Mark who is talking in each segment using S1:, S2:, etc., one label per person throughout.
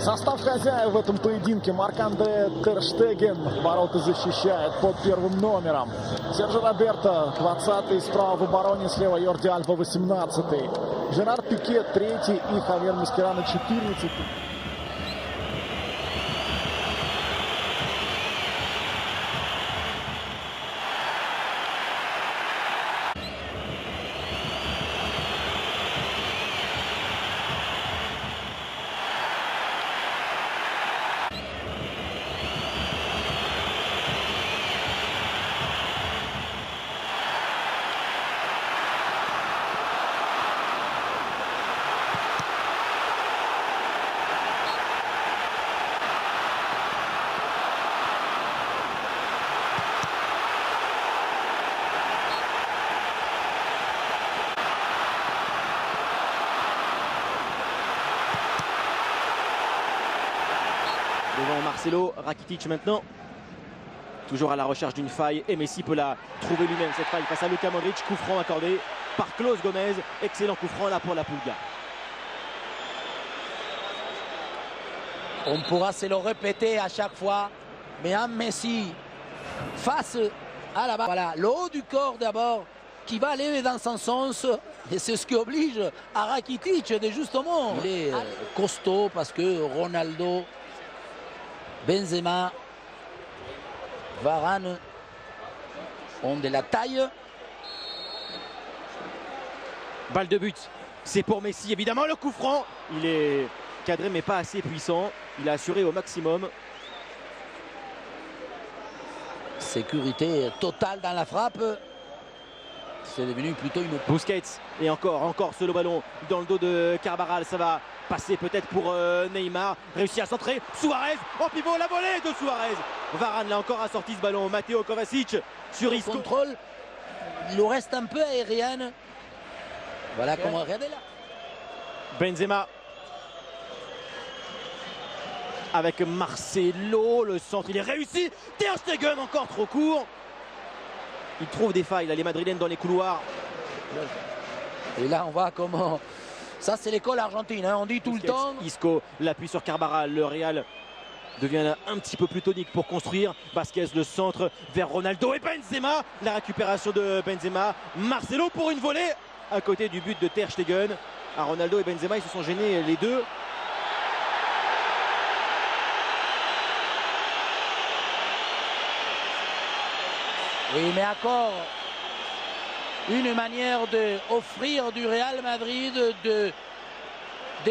S1: Состав хозяев в этом поединке. Марк-Андре Тер Штеген ворота защищает под первым номером. Серджо Роберто 20-й, справа в обороне, слева Йорди Альба 18-й. Жерар Пике 3-й и Хавьер Маскерано 14-й.
S2: Devant Marcelo, Rakitic maintenant. Toujours à la recherche d'une faille et Messi peut la trouver lui-même, cette faille face à Luka Modric. Coup franc accordé par Klaus Gomez. Excellent coup franc là pour la Pulga.
S3: On pourra se le répéter à chaque fois, mais un Messi face à la balle. Voilà, le haut du corps d'abord qui va aller dans son sens. Et c'est ce qui oblige à Rakitic de justement. Il est costaud parce que Ronaldo, Benzema, Varane ont de la taille.
S2: Balle de but, c'est pour Messi évidemment. Le coup franc, il est cadré mais pas assez puissant. Il a assuré au maximum.
S3: Sécurité totale dans la frappe. C'est devenu plutôt une...
S2: Busquets et encore ce ballon dans le dos de Carvajal. Ça va passer peut-être pour Neymar. Réussi à centrer. Suarez en pivot, la volée de Suarez. Varane là encore a sorti ce ballon. Matteo Kovacic sur Isco.
S3: Contrôle. Il nous reste un peu aérienne. Voilà comment regardez là.
S2: Benzema. Avec Marcelo, le centre, il est réussi. Ter Stegen encore trop court. Il trouve des failles, là, les Madrilènes dans les couloirs.
S3: Et là, on voit comment... Ça, c'est l'école argentine, hein. On dit tout
S2: Busquets,
S3: le temps.
S2: Isco, l'appui sur Carvajal. Le Real devient un petit peu plus tonique pour construire. Vasquez, le centre vers Ronaldo et Benzema. La récupération de Benzema. Marcelo pour une volée à côté du but de Ter Stegen. Ronaldo et Benzema, ils se sont gênés les deux.
S3: Oui, mais encore une manière d'offrir du Real Madrid de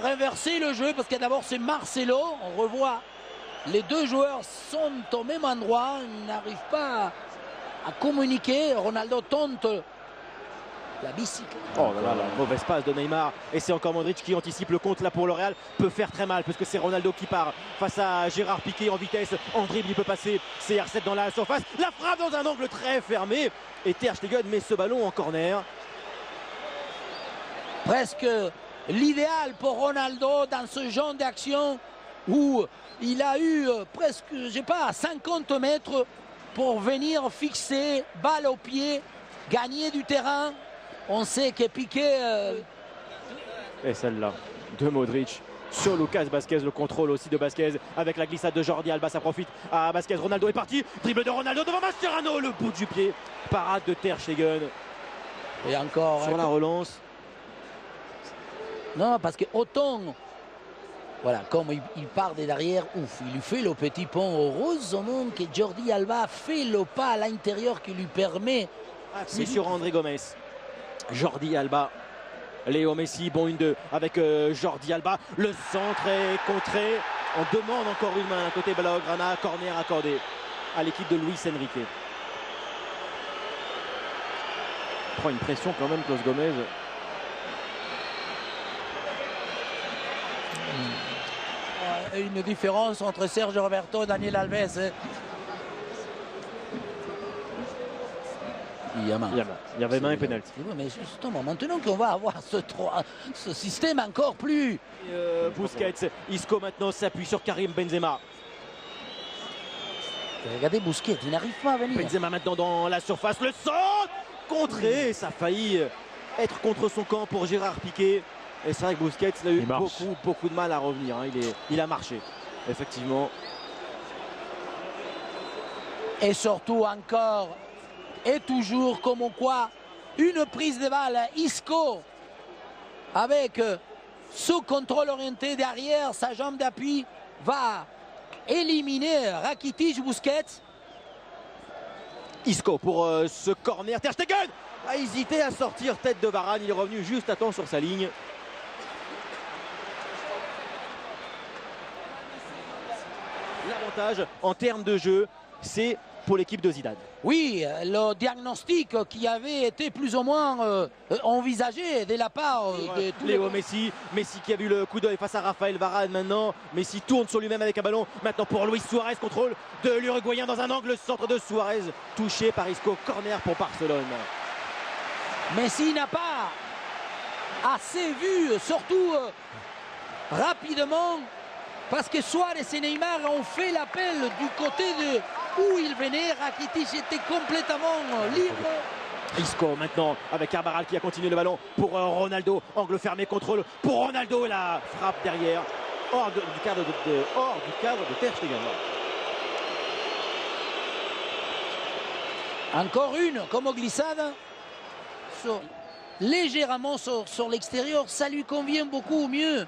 S3: renverser le jeu, parce que d'abord c'est Marcelo, on revoit les deux joueurs sont au même endroit, ils n'arrivent pas à communiquer. Ronaldo tente la bicyclette.
S2: Oh là là, la mauvaise passe de Neymar. Et c'est encore Modric qui anticipe le compte là pour le Real. Peut faire très mal parce que c'est Ronaldo qui part face à Gérard Piqué en vitesse. En dribble, il peut passer CR7 dans la surface. La frappe dans un angle très fermé. Et Ter Stegen met ce ballon en corner.
S3: Presque l'idéal pour Ronaldo dans ce genre d'action où il a eu presque, je sais pas, 50 mètres pour venir fixer, balle au pied, gagner du terrain. On sait que Piqué...
S2: Et celle-là de Modric sur Lucas Vasquez, le contrôle aussi de Vasquez avec la glissade de Jordi Alba, ça profite à Vasquez. Ronaldo est parti, dribble de Ronaldo devant Mascherano, le bout du pied, parade de Ter Stegen.
S3: Et encore...
S2: Sur la relance.
S3: Non, parce que autant... Voilà, comme il part de derrière, ouf, il lui fait le petit pont. Heureusement que Jordi Alba fait le pas à l'intérieur qui lui permet...
S2: C'est sur André Gomes. Jordi Alba, Léo Messi, bon 1-2 avec Jordi Alba. Le centre est contré. On demande encore une main à côté Blaugrana. Corner accordé à l'équipe de Luis Enrique. Prend une pression quand même, Klaus Gomez.
S3: Une différence entre Sergio Roberto et Daniel Alves. Il
S2: y avait main et pénalty.
S3: Mais justement, maintenant qu'on va avoir ce système encore plus...
S2: Busquets, Isco maintenant s'appuie sur Karim Benzema.
S3: Regardez Busquets, il n'arrive pas à venir.
S2: Benzema maintenant dans la surface, le centre contré, ça a failli être contre son camp pour Gérard Piqué. Et c'est vrai que Busquets il a eu
S1: Il marche.
S2: beaucoup de mal à revenir. Hein. Il a marché, effectivement.
S3: Et surtout encore et toujours comme quoi une prise de balle. Isco avec ce contrôle orienté derrière, sa jambe d'appui va éliminer Rakitic. Busquets.
S2: Isco pour ce corner. Ter Stegen a hésité à sortir tête de Varane. Il est revenu juste à temps sur sa ligne. L'avantage en termes de jeu, c'est pour l'équipe de Zidane.
S3: Oui, le diagnostic qui avait été plus ou moins envisagé de la part de tous
S2: Léo Messi, Messi qui a vu le coup d'œil face à Raphaël Varane maintenant. Messi tourne sur lui-même avec un ballon. Maintenant pour Luis Suarez, contrôle de l'Uruguayen dans un angle, centre de Suarez, touché par Isco, corner pour Barcelone.
S3: Messi n'a pas assez vu, surtout rapidement, parce que Suarez et Neymar ont fait l'appel du côté de où il venait. Rakitic était complètement libre.
S2: Isco maintenant avec Carvajal qui a continué le ballon pour Ronaldo, angle fermé, contrôle pour Ronaldo et la frappe derrière, hors du cadre de Ter Stegen.
S3: Encore une comme glissade légèrement sur l'extérieur, ça lui convient beaucoup mieux.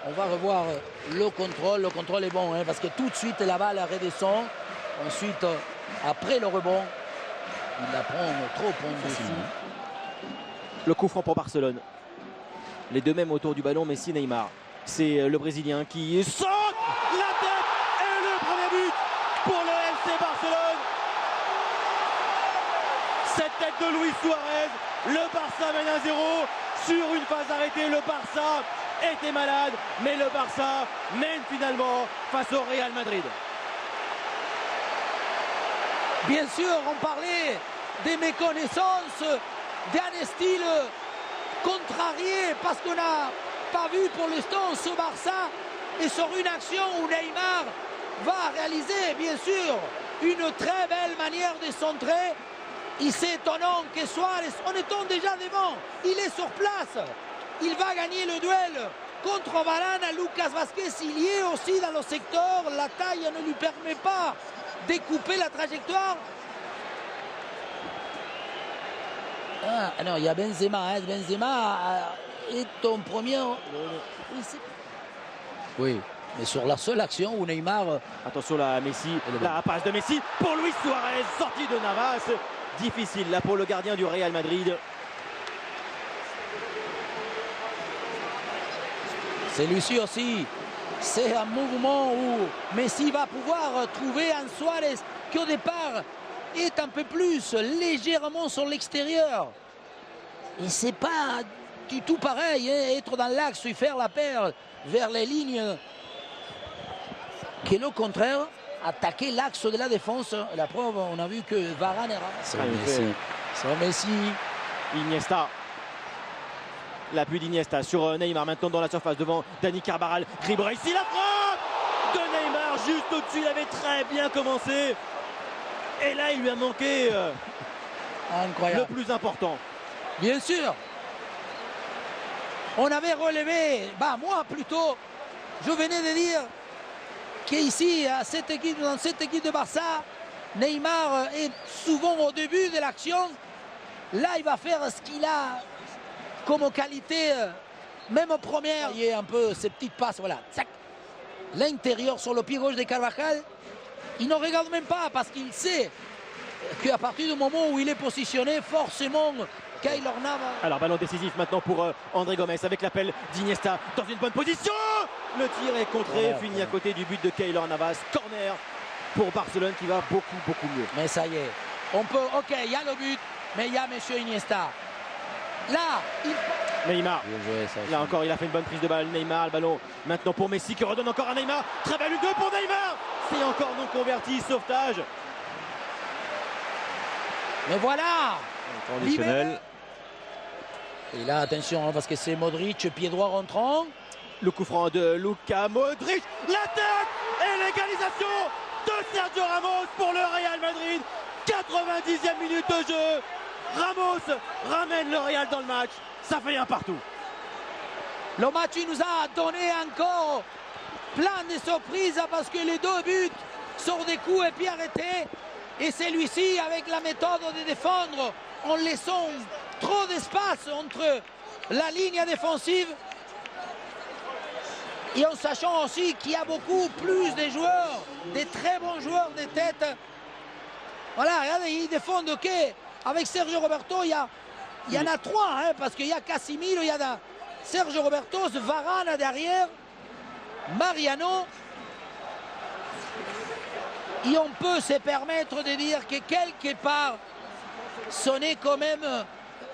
S3: On va revoir le contrôle est bon hein, parce que tout de suite la balle redescend. Ensuite, après le rebond, il la prend trop en dessous.
S2: Le coup franc pour Barcelone. Les deux mêmes autour du ballon, Messi, Neymar. C'est le Brésilien qui saute la tête et le premier but pour le FC Barcelone. Cette tête de Luis Suarez, le Barça mène 1-0 sur une phase arrêtée. Le Barça était malade, mais le Barça mène finalement face au Real Madrid.
S3: Bien sûr, on parlait des méconnaissances, d'un style contrarié, parce qu'on n'a pas vu pour l'instant ce Barça. Et sur une action où Neymar va réaliser, bien sûr, une très belle manière de centrer. Il s'est étonnant que Suarez, en étant déjà devant, il est sur place. Il va gagner le duel contre Varane. Lucas Vázquez, il y est aussi dans le secteur. La taille ne lui permet pas découper la trajectoire. Ah non, il y a Benzema. Hein. Benzema est en premier. Oui, mais sur la seule action où Neymar.
S2: Attention là, Messi, la passe de Messi pour Luis Suarez, sortie de Navas. Difficile là pour le gardien du Real Madrid.
S3: Celui-ci aussi, c'est un mouvement où Messi va pouvoir trouver un Suarez qui au départ est un peu plus légèrement sur l'extérieur. Et c'est pas du tout pareil, hein, être dans l'axe et faire la paire vers les lignes. Que le contraire, attaquer l'axe de la défense. La preuve, on a vu que Varane est C'est Messi.
S2: Iniesta. L'appui d'Iniesta sur Neymar maintenant dans la surface devant Dani Carvajal. Dribble ici, la frappe de Neymar juste au-dessus. Il avait très bien commencé. Et là, il lui a manqué
S3: Incroyable.
S2: le plus important.
S3: Bien sûr. On avait relevé, moi plutôt, je venais de dire qu'ici, dans cette équipe de Barça, Neymar est souvent au début de l'action. Là, il va faire ce qu'il a comme qualité, même en première. Il y a un peu ces petites passes, voilà. L'intérieur sur le pied gauche de Carvajal, il ne regarde même pas parce qu'il sait qu'à partir du moment où il est positionné, forcément, Keylor Navas.
S2: Alors, ballon décisif maintenant pour André Gomes avec l'appel d'Iniesta dans une bonne position. Le tir est contré, fini à côté du but de Keylor Navas. Corner pour Barcelone qui va beaucoup mieux.
S3: Mais ça y est, on peut, ok, il y a le but, mais il y a monsieur Iniesta. Là,
S2: Neymar, là encore il a fait une bonne prise de balle. Neymar, le ballon maintenant pour Messi qui redonne encore à Neymar. Très belle U2 pour Neymar. C'est encore non converti, sauvetage.
S3: Mais voilà.
S2: Conditionnel.
S3: Et là, attention, parce que c'est Modric, pied droit rentrant.
S2: Le coup franc de Luka Modric. La tête et l'égalisation de Sergio Ramos pour le Real Madrid. 90e minute de jeu. Ramos ramène le Real dans le match. Ça fait un partout.
S3: Le match il nous a donné encore plein de surprises parce que les deux buts sont des coups et puis arrêtés. Et celui-ci avec la méthode de défendre en laissant trop d'espace entre la ligne défensive et en sachant aussi qu'il y a beaucoup plus de joueurs, des très bons joueurs de tête. Voilà, regardez, ils défendent ok. Avec Sergio Roberto, il y en a trois, hein, parce qu'il y a Casemiro, il y a Sergio Roberto, Varane derrière, Mariano. Et on peut se permettre de dire que quelque part, ce n'est quand même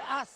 S3: assez.